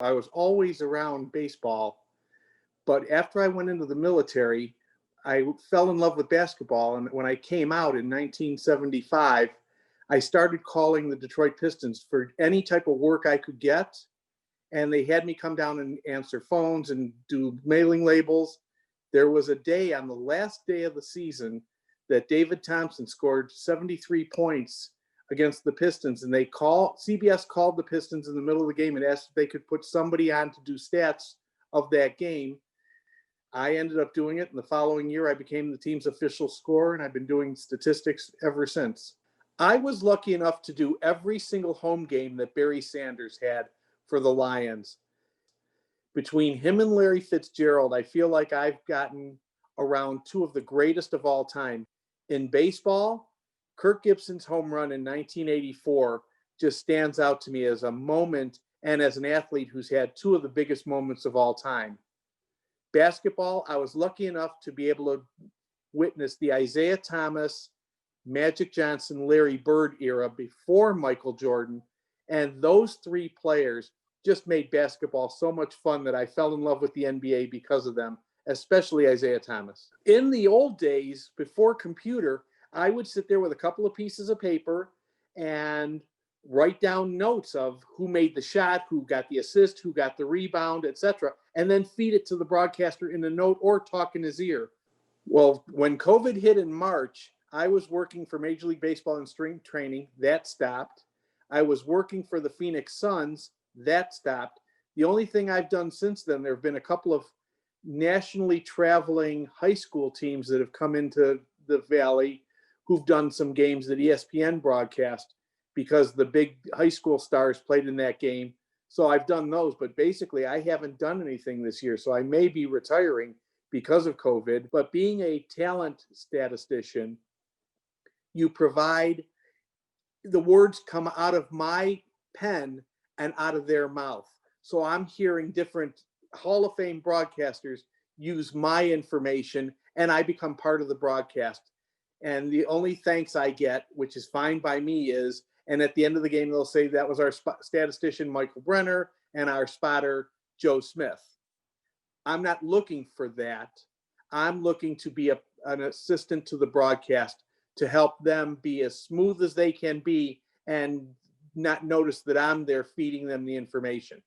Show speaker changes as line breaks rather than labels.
I was always around baseball, but after I went into the military, I fell in love with basketball. And when I came out in 1975, I started calling the Detroit Pistons for any type of work I could get. And they had me come down and answer phones and do mailing labels. There was a day on the last day of the season that David Thompson scored 73 points against the Pistons, and CBS called the Pistons in the middle of the game and asked if they could put somebody on to do stats of that game. I ended up doing it, and the following year I became the team's official scorer, and I've been doing statistics ever since. I was lucky enough to do every single home game that Barry Sanders had for the Lions. Between him and Larry Fitzgerald, I feel like I've gotten around two of the greatest of all time. In baseball, Kirk Gibson's home run in 1984 just stands out to me as a moment and as an athlete who's had two of the biggest moments of all time. Basketball, I was lucky enough to be able to witness the Isaiah Thomas, Magic Johnson, Larry Bird era before Michael Jordan. And those three players just made basketball so much fun that I fell in love with the NBA because of them, especially Isaiah Thomas. In the old days, before computer, I would sit there with a couple of pieces of paper and write down notes of who made the shot, who got the assist, who got the rebound, etc., and then feed it to the broadcaster in a note or talk in his ear. Well, when COVID hit in March, I was working for Major League Baseball and strength training. That stopped. I was working for the Phoenix Suns. That stopped. The only thing I've done since then, there have been a couple of nationally traveling high school teams that have come into the Valley who've done some games that ESPN broadcast because the big high school stars played in that game. So I've done those, but basically I haven't done anything this year. So I may be retiring because of COVID, but being a talent statistician, you provide, the words come out of my pen and out of their mouth. So I'm hearing different Hall of Fame broadcasters use my information and I become part of the broadcast. And the only thanks I get, which is fine by me, is, and at the end of the game, they'll say that was our statistician, Michael Brenner, and our spotter, Joe Smith. I'm not looking for that. I'm looking to be an assistant to the broadcast to help them be as smooth as they can be and not notice that I'm there feeding them the information.